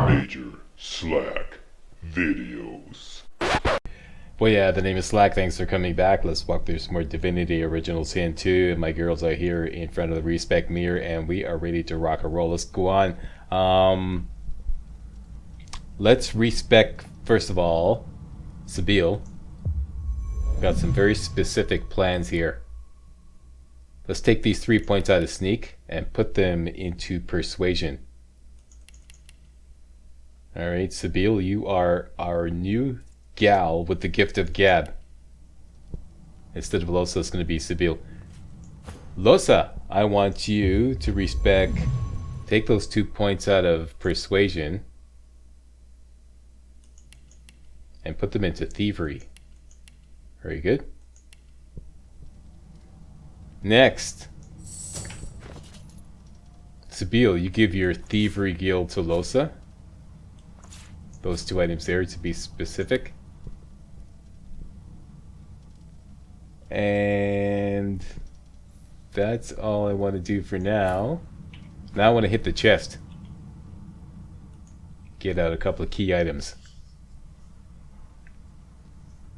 MajorSlackVideos. Well, yeah, the name is Slack. Thanks for coming back. Let's walk through some more Divinity Original Sin 2. And my girls are here in front of the respec mirror, and we are ready to rock and roll. Let's go on. Let's respec, first of all, Sabile. Got some very specific plans here. Let's take these 3 points out of Sneak and put them into Persuasion. Alright, Sabile, you are our new gal with the gift of gab. Instead of Lohse, it's going to be Sabile. Lohse, I want you to respec, take those 2 points out of Persuasion and put them into Thievery. Very good. Next, Sabile, you give your Thievery Guild to Lohse. Those 2 items there, to be specific. And that's all I want to do for now. Now I want to hit the chest. Get out a couple of key items.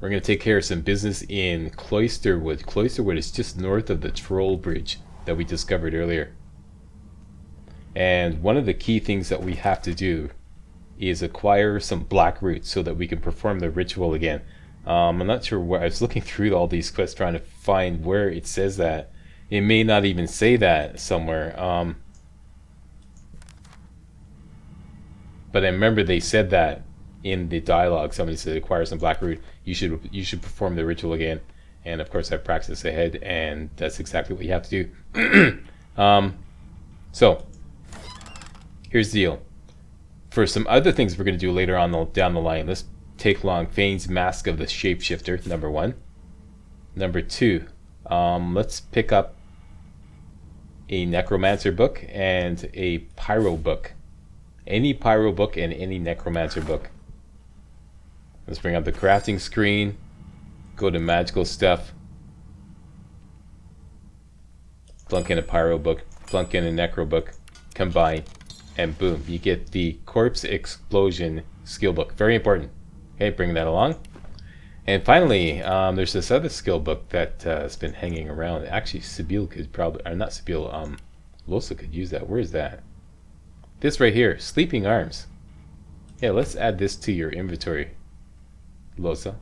We're going to take care of some business in Cloisterwood. Cloisterwood is just north of the Troll Bridge that we discovered earlier. And one of the key things that we have to do is acquire some Blackroot so that we can perform the ritual again. I'm not sure where. I was looking through all these quests trying to find where it says that. It may not even say that somewhere. But I remember they said that in the dialogue. Somebody said acquire some Blackroot. You should perform the ritual again. And of course I practiced ahead, and that's exactly what you have to do. So here's the deal. For some other things we're going to do later on down the line, let's take along Fane's Mask of the Shapeshifter, number 1. Number 2, let's pick up a Necromancer book and a Pyro book. Any Pyro book and any Necromancer book. Let's bring up the crafting screen, go to magical stuff, plunk in a Pyro book, plunk in a Necro book, combine, and boom, you get the Corpse Explosion skill book. Very important. Okay, bring that along. And finally, there's this other skill book that has been hanging around. Actually, Sabile could probably, or not Sabile, Lohse could use that. Where is that? This right here, Sleeping Arms. Yeah, let's add this to your inventory, Lohse.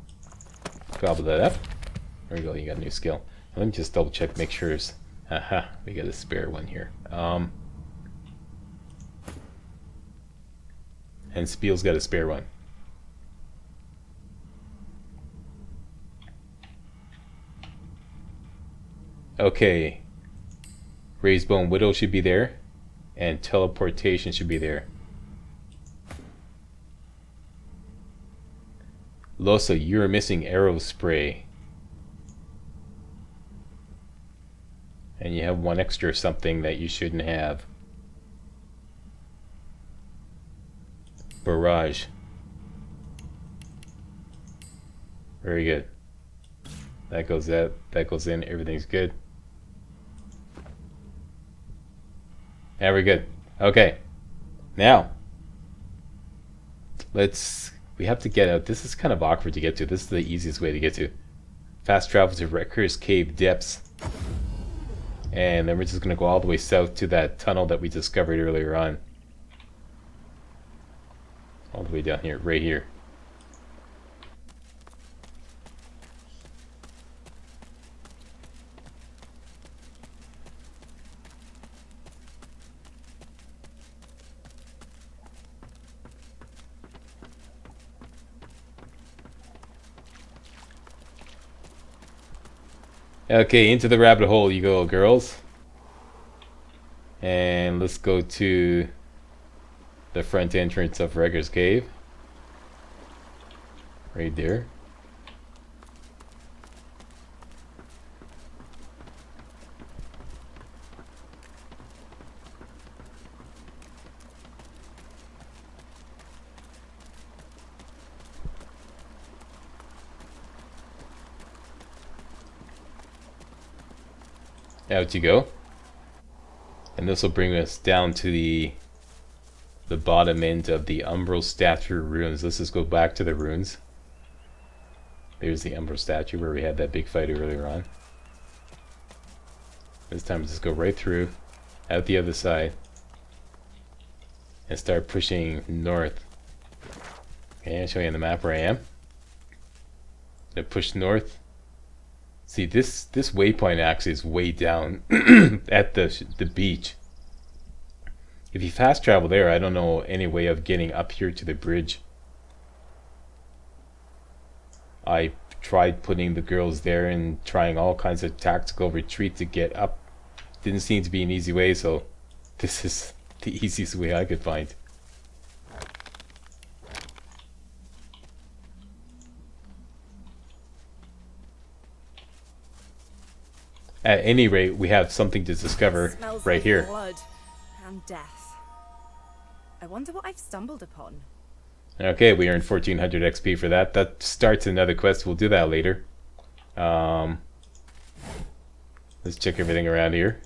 Gobble that up. There we go, you got a new skill. Let me just double check, make sure it's, aha, we got a spare one here. And Sabile's got a spare one. Okay. Raised Bone Widow should be there. And Teleportation should be there. Lohse, you're missing Arrow Spray. And you have one extra something that you shouldn't have. Barrage. Very good. That goes out, that goes in, everything's good. Yeah, we're good. Okay. Now, we have to get out. This is kind of awkward to get to. This is the easiest way to get to. Fast travel to Wrecker's Cave Depths. And then we're just going to go all the way south to that tunnel that we discovered earlier on. All the way down here, right here. Okay, into the rabbit hole you go, girls. And let's go to the front entrance of Wrecker's Cave. Right there. Out you go. And this will bring us down to the the bottom end of the Umbral Statue ruins. Let's just go back to the ruins. There's the Umbral Statue where we had that big fight earlier on. This time let's just go right through, out the other side, and start pushing north. Okay, I'll show you on the map where I am. I push north. See, this waypoint actually is way down at the beach. If you fast travel there, I don't know any way of getting up here to the bridge. I tried putting the girls there and trying all kinds of tactical retreat to get up. Didn't seem to be an easy way, so this is the easiest way I could find. At any rate, we have something to discover right here. Blood and death. I wonder what I've stumbled upon. Okay, we earned 1400 XP for that. That starts another quest. We'll do that later. Let's check everything around here.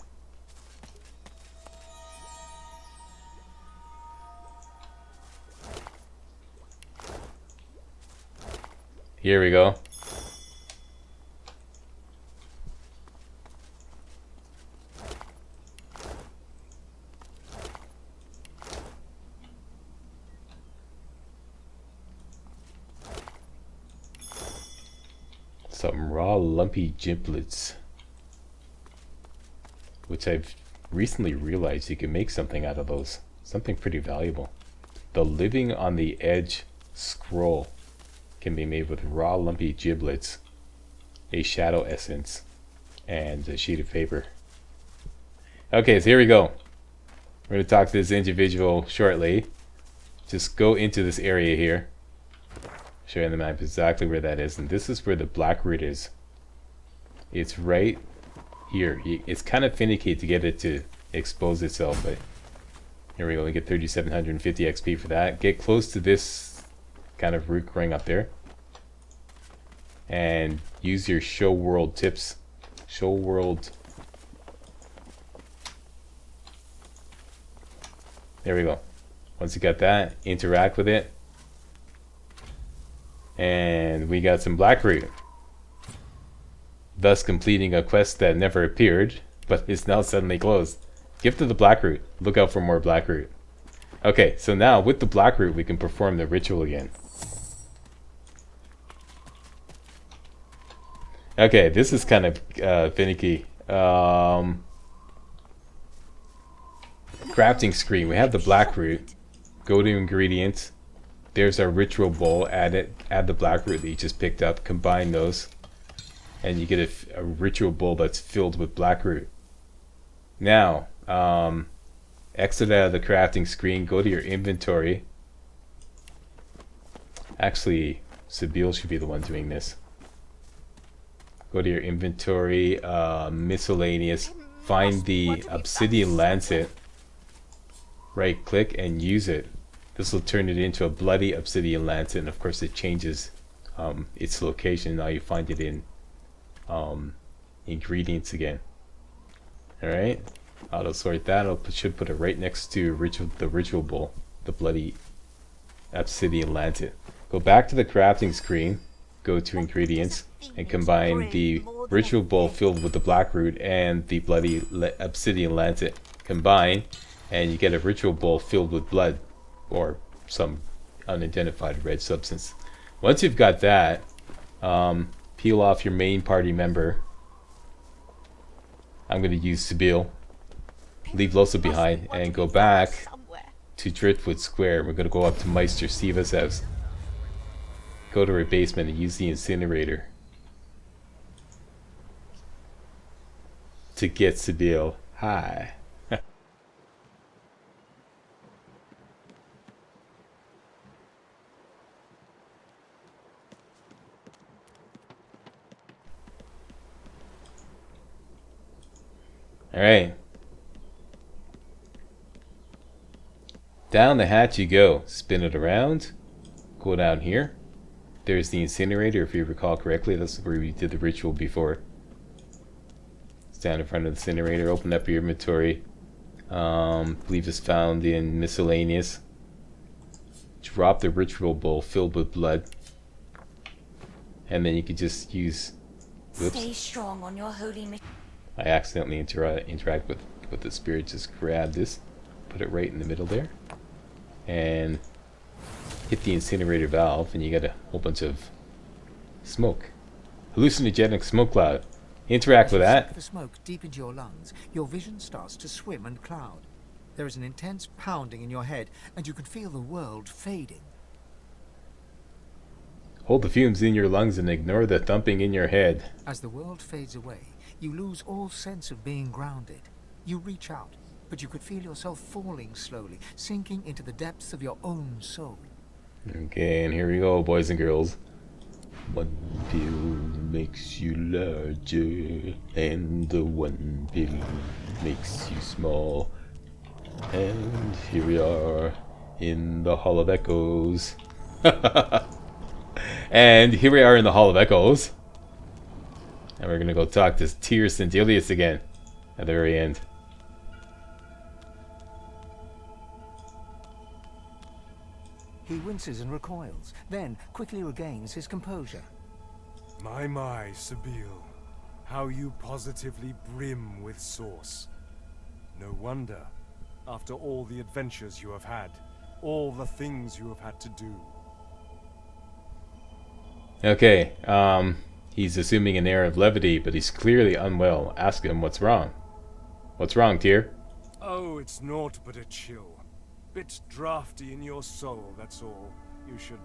Here we go. Some raw lumpy giblets, which I've recently realized you can make something out of those. Something pretty valuable. The living on the edge scroll can be made with raw lumpy giblets, a shadow essence, and a sheet of paper. Okay, so here we go. We're going to talk to this individual shortly. Just go into this area here. Show you on the map exactly where that is, and this is where the Blackroot is. It's right here. It's kind of finicky to get it to expose itself, but here we go. We get 3,750 XP for that. Get close to this kind of root ring up there, and use your show world tips. Show world. There we go. Once you got that, interact with it. And we got some Blackroot, thus completing a quest that never appeared, but is now suddenly closed. Gift of the Blackroot. Look out for more Blackroot. Okay, so now with the Blackroot we can perform the ritual again. Okay, this is kind of finicky. Crafting screen. We have the Blackroot. Go to ingredients. There's our ritual bowl. Add the Blackroot that you just picked up. Combine those, and you get a ritual bowl that's filled with Blackroot. Now, exit out of the crafting screen. Go to your inventory. Actually, Sabile should be the one doing this. Go to your inventory, miscellaneous. Find the obsidian lancet. Right click and use it. This will turn it into a bloody obsidian lancet, and of course it changes its location. Now you find it in ingredients again. Alright, auto sort that. Should put it right next to the ritual bowl, the bloody obsidian lancet. Go back to the crafting screen, go to ingredients, and combine the ritual bowl filled with the Blackroot and the bloody obsidian lancet. Combine, and you get a ritual bowl filled with blood, or some unidentified red substance. Once you've got that, peel off your main party member. I'm going to use Sabile. Leave Losa behind and go back to Driftwood Square. We're going to go up to Meister Siva's house. Go to her basement and use the incinerator to get Sabile. Hi. Alright. Down the hatch you go. Spin it around. Go down here. There's the incinerator, if you recall correctly. That's where we did the ritual before. It's down in front of the incinerator. Open up your inventory. Believe it's found in miscellaneous. drop the ritual bowl filled with blood. And then you could just use... Whoops. Stay strong on your holy mission. I accidentally interact with the spirit. Just grab this, put it right in the middle there, and hit the incinerator valve, and you get a whole bunch of smoke. Hallucinogenic smoke cloud. Interact with that. The smoke deep into your lungs, your vision starts to swim and cloud. There is an intense pounding in your head, and you can feel the world fading. Hold the fumes in your lungs and ignore the thumping in your head. As the world fades away, you lose all sense of being grounded. You reach out, but you could feel yourself falling slowly, sinking into the depths of your own soul. Okay, and here we go, boys and girls. One pill makes you larger, and the one pill makes you small. And here we are in the Hall of Echoes. And here we are in the Hall of Echoes. And we're gonna go talk to Tactician Mode again at the very end. He winces and recoils, then quickly regains his composure. My, Sabile. How you positively brim with sauce. No wonder, after all the adventures you have had, all the things you have had to do. Okay, he's assuming an air of levity, but he's clearly unwell. Ask him what's wrong. What's wrong, Tyr? Oh, it's naught but a chill. Bit drafty in your soul, that's all. You should...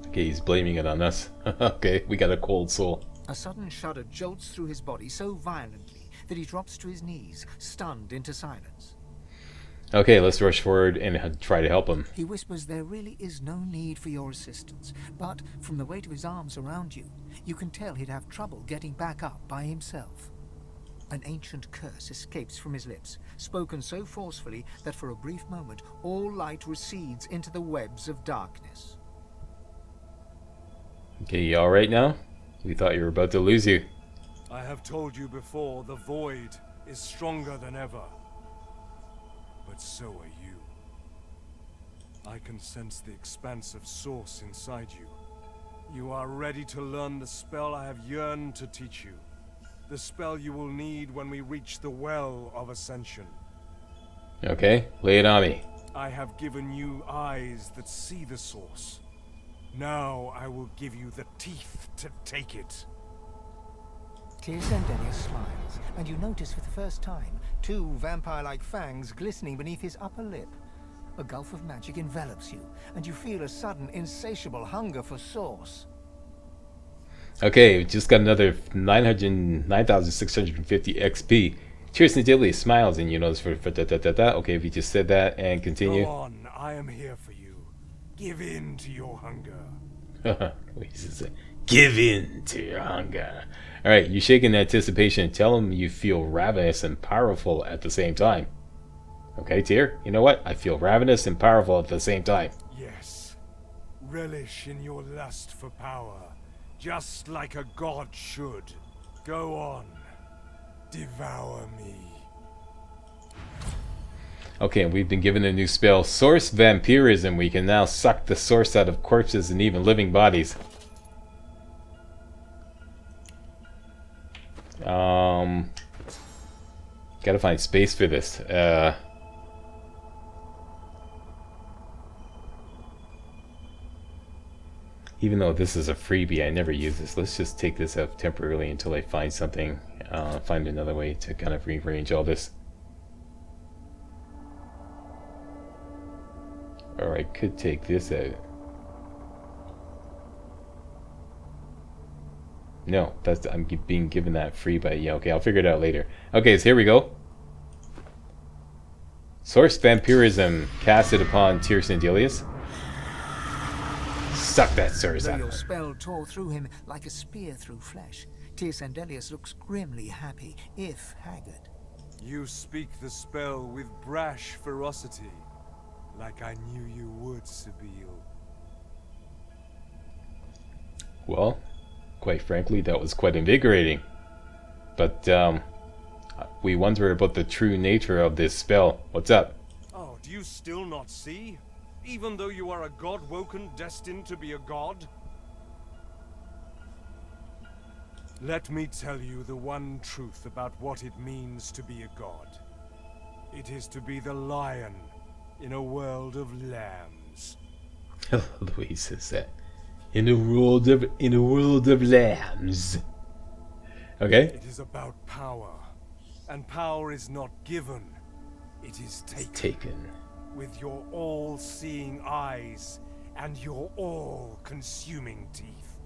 Okay, he's blaming it on us. Okay, we got a cold soul. A sudden shudder jolts through his body so violently that he drops to his knees, stunned into silence. Okay, let's rush forward and try to help him. He whispers there really is no need for your assistance, but from the weight of his arms around you, you can tell he'd have trouble getting back up by himself. An ancient curse escapes from his lips, spoken so forcefully that for a brief moment all light recedes into the webs of darkness. Okay, you alright now? We thought you were about to lose you. I have told you before, the void is stronger than ever. But so are you. I can sense the expansive source inside you. You are ready to learn the spell I have yearned to teach you. The spell you will need when we reach the Well of Ascension. Okay, lay it on me. I have given you eyes that see the source. Now I will give you the teeth to take it. Tactician Mode smiles, and you notice for the first time two vampire-like fangs glistening beneath his upper lip. A gulf of magic envelops you, and you feel a sudden insatiable hunger for source. Okay, we just got another 9,650 XP. Tactician Mode smiles, and you notice for da. Okay, if you just said that and continue. Go on, I am here for you. Give in to your hunger. Give in to your hunger. Alright, you shake in anticipation. Tell him you feel ravenous and powerful at the same time. Okay, Tyr, you know what? I feel ravenous and powerful at the same time. Yes. Relish in your lust for power, just like a god should. Go on. Devour me. Okay, we've been given a new spell, Source Vampirism. We can now suck the source out of corpses and even living bodies. Gotta find space for this. Even though this is a freebie, I never use this. Let's just take this out temporarily until I find something, find another way to kind of rearrange all this. Or I could take this out. No, that's I'm being given that free, but yeah, okay, I'll figure it out later. Okay, so here we go. Source Vampirism casted upon Tactician Mode. Suck that source Though out. your spell tore through him like a spear through flesh, Tactician Mode looks grimly happy, if haggard. You speak the spell with brash ferocity, like I knew you would, Sabile. Well, quite frankly, that was quite invigorating. But we wonder about the true nature of this spell. What's up? Oh, do you still not see? even though you are a god-woken destined to be a god? Let me tell you the one truth about what it means to be a god. It is to be the lion in a world of lambs. The way he says that. In a world of lambs. Okay? It is about power. And power is not given. It is taken. With your all-seeing eyes and your all-consuming teeth.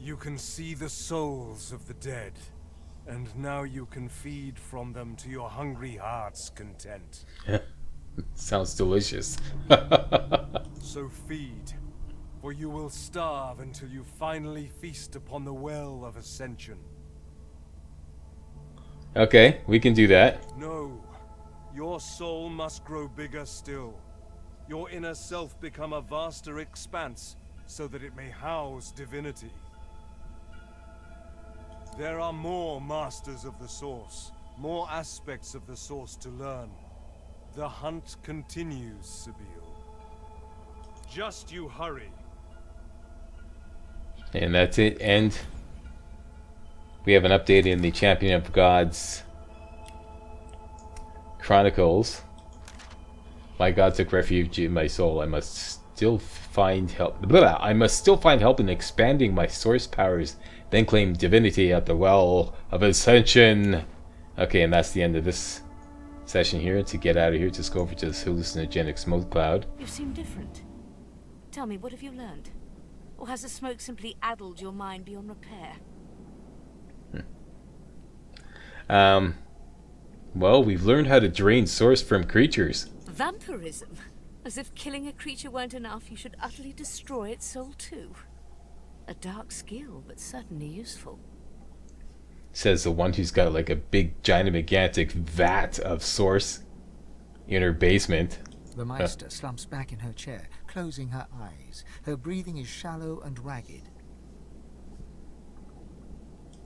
You can see the souls of the dead, and now you can feed from them to your hungry heart's content. Sounds delicious. So feed, for you will starve until you finally feast upon the well of ascension. Okay, we can do that. No, your soul must grow bigger still. Your inner self become a vaster expanse, so that it may house divinity. There are more masters of the source, more aspects of the source to learn. The hunt continues, Sibyl. Just you hurry. And that's it. And we have an update in the Champion of Gods Chronicles. My god took refuge in my soul. I must still find help. I must still find help in expanding my source powers. Then claim divinity at the Well of Ascension. Okay, and that's the end of this session here. To get out of here, just go over to this hallucinogenic smoke cloud. You seem different. Tell me, what have you learned? Or has the smoke simply addled your mind beyond repair? Well, we've learned how to drain source from creatures. Vampirism? As if killing a creature weren't enough, you should utterly destroy its soul too. A dark skill, but certainly useful. Says the one who's got like a big, gigantic vat of source in her basement. The Meister slumps back in her chair, closing her eyes. Her breathing is shallow and ragged.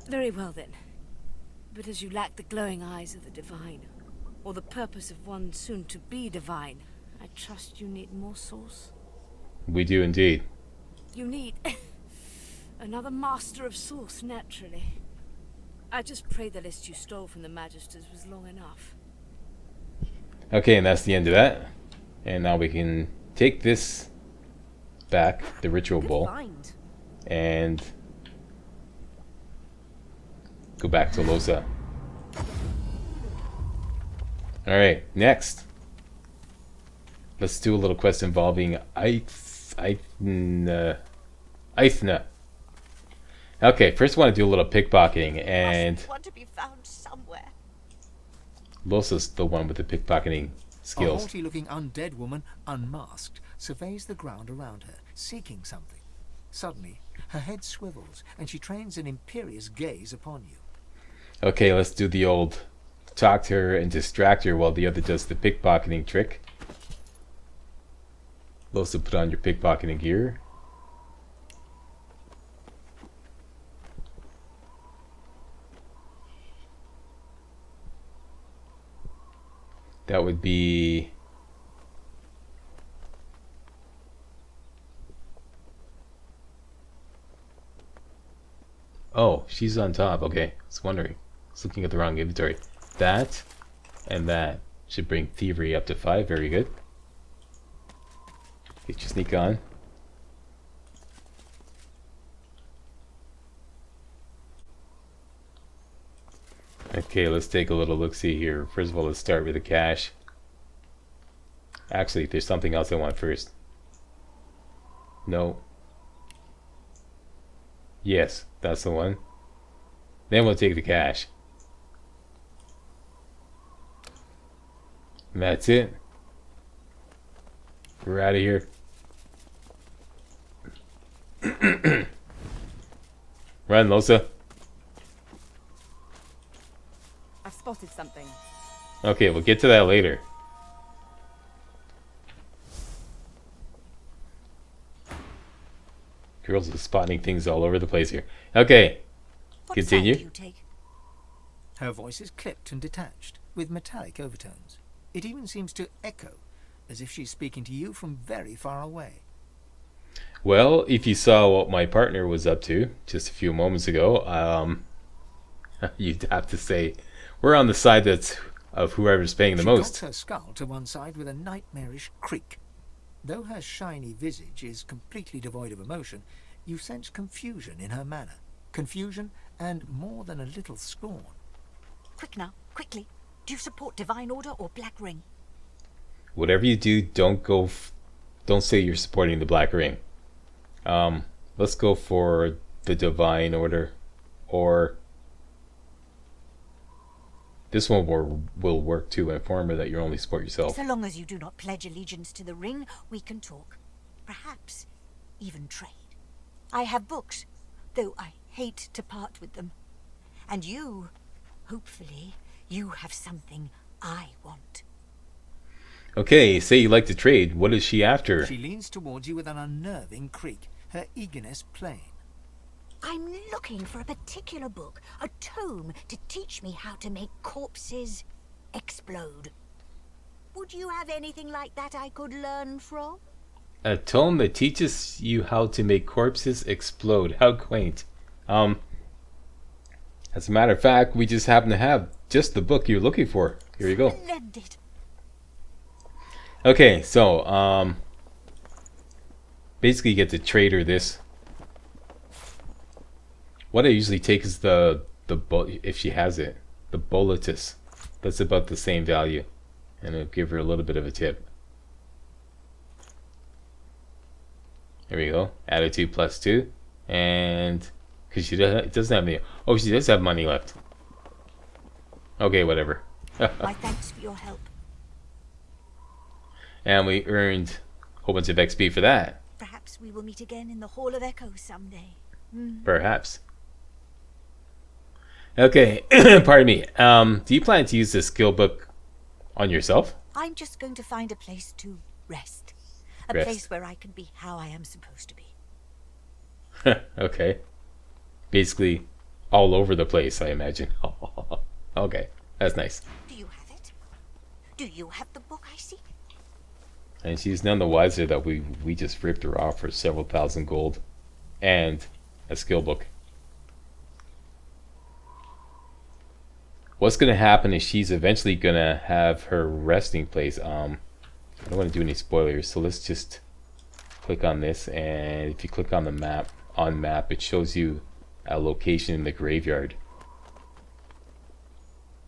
Very well then. But as you lack the glowing eyes of the divine, or the purpose of one soon to be divine, I trust you need more source. We do indeed. You need another master of source, naturally. I just pray the list you stole from the Magisters was long enough. Okay, and that's the end of that. And now we can take this back, the ritual bowl, and go back to Losa. Alright, next. Let's do a little quest involving Eithne. Okay, first I want to do a little pickpocketing, and want to be found somewhere. Losa's the one with the pickpocketing A skills. haughty-looking undead woman, unmasked, surveys the ground around her, seeking something. Suddenly, her head swivels, and she trains an imperious gaze upon you. Okay, let's do the old talk to her and distract her while the other does the pickpocketing trick. Losa, put on your pickpocketing gear. That would be... Oh, she's on top. Okay, I was wondering. I was looking at the wrong inventory. That and that should bring thievery up to 5. Very good. Get your sneak on. Okay, let's take a little look-see here. First of all, let's start with the cash. Actually, there's something else I want first. No. Yes, that's the one. Then we'll take the cash. And that's it. We're out of here. Run, Losa. I've spotted something. Okay, we'll get to that later. Girls are spotting things all over the place here. Okay, What continue. side do you take? Her voice is clipped and detached, with metallic overtones. It even seems to echo, as if she's speaking to you from very far away. Well, if you saw what my partner was up to just a few moments ago, you'd have to say we're on the side of whoever's paying the most. She cocks her skull to one side with a nightmarish creak. Though her shiny visage is completely devoid of emotion, you sense confusion in her manner. Confusion and more than a little scorn. Quick now, quickly. Do you support Divine Order or Black Ring? Whatever you do, don't say you're supporting the Black Ring. Let's go for the Divine Order, or this one will work too. Inform her that you only support yourself. So long as you do not pledge allegiance to the ring, we can talk. Perhaps even trade. I have books, though I hate to part with them. And you, hopefully, you have something I want. Okay, say you like to trade. What is she after? She leans towards you with an unnerving creak, her eagerness plain. I'm looking for a particular book, a tome to teach me how to make corpses explode. Would you have anything like that I could learn from? A tome that teaches you how to make corpses explode. How quaint. As a matter of fact, we just happen to have just the book you're looking for. Here you go. Lend it. Okay, so basically you get to trade her this. What I usually take is if she has it, the Boletus. That's about the same value, and it'll give her a little bit of a tip. There we go. Attitude +2, and because she doesn't have any. Oh, she does have money left. Okay, whatever. My thanks for your help. And we earned a whole bunch of XP for that. Perhaps we will meet again in the Hall of Echoes someday. Perhaps. Okay, pardon me. Do you plan to use this skill book on yourself? I'm just going to find a place to rest. A Rest. place where I can be how I am supposed to be. Okay. Basically, all over the place, I imagine. Okay, that's nice. Do you have it? Do you have the book I seek? And she's none the wiser that we just ripped her off for several thousand gold and a skill book. What's gonna happen is she's eventually gonna have her resting place. I don't want to do any spoilers, so let's just click on this, and if you click on the map, it shows you a location in the graveyard.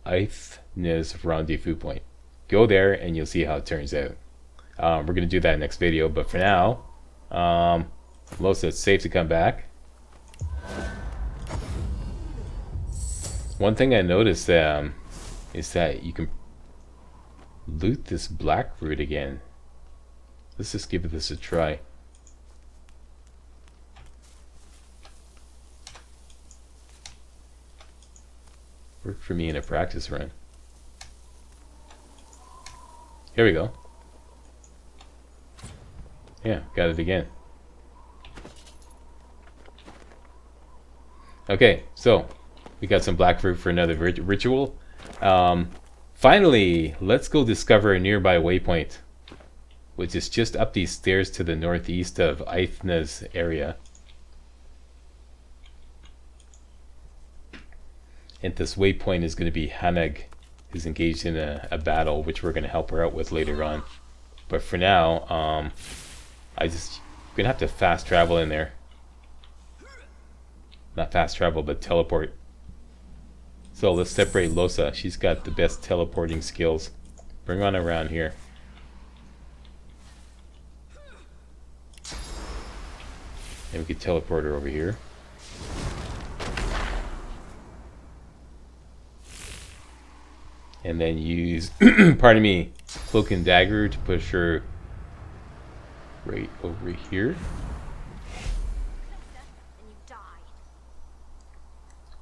Eithne's rendezvous point. Go there and you'll see how it turns out. We're going to do that next video, but for now, Losa, it's safe to come back. One thing I noticed is that you can loot this Blackroot again. Let's just give this a try. Worked for me in a practice run. Here we go. Yeah, got it again. Okay, so we got some Blackroot for another ritual. Finally, let's go discover a nearby waypoint, which is just up these stairs to the northeast of Eithne's area. And this waypoint is going to be Hanag, who's engaged in a battle, which we're going to help her out with later on. But for now, I'm going to have to fast travel in there. Not fast travel, but teleport. So let's separate Losa. She's got the best teleporting skills. Bring on around here. And we could teleport her over here. And then use, pardon me, Cloak and Dagger to push her right over here.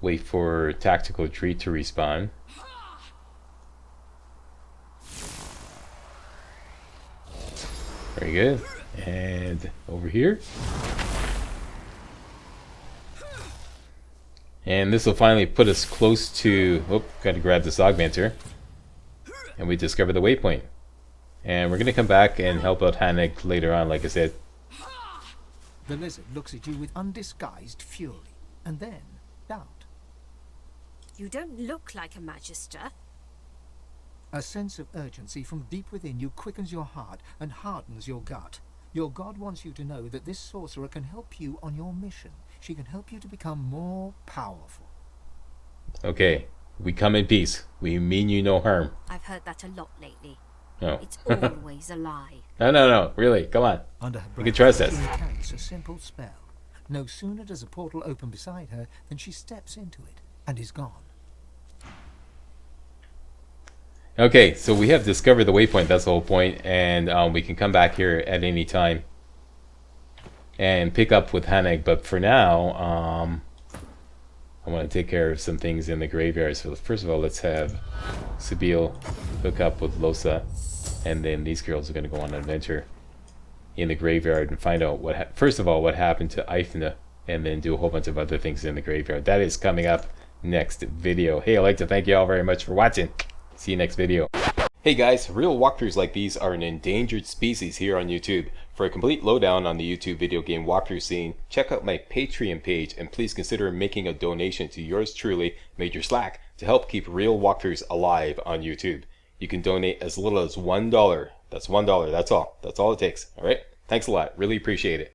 Wait for Tactical Retreat to respawn. Very good. And over here. And this will finally put us close to... Oh, gotta grab this augmenter. And we discover the waypoint. And we're going to come back and help out Hanek later on, like I said. The lizard looks at you with undisguised fury, and then doubt. You don't look like a magister. A sense of urgency from deep within you quickens your heart and hardens your gut. Your god wants you to know that this sorcerer can help you on your mission. She can help you to become more powerful. Okay, we come in peace. We mean you no harm. I've heard that a lot lately. No. It's always a lie. No, really, come on. Under her You breath, can trust she us. incants a simple spell. No sooner does a portal open beside her than she steps into it and is gone. Okay, so we have discovered the waypoint, that's the whole point, and we can come back here at any time and pick up with Hanek, but for now, I want to take care of some things in the graveyard. So first of all, let's have Sibyl hook up with Losa, and then these girls are going to go on an adventure in the graveyard and find out first of all what happened to Eithne, and then do a whole bunch of other things in the graveyard. That is coming up next video. Hey, I'd like to thank you all very much for watching. See you next video. Hey guys, real walkthroughs like these are an endangered species here on YouTube. For a complete lowdown on the YouTube video game walkthrough scene, check out my Patreon page, and please consider making a donation to yours truly, Major Slack, to help keep real walkthroughs alive on YouTube. You can donate as little as $1. That's $1, that's all. That's all it takes, alright? Thanks a lot, really appreciate it.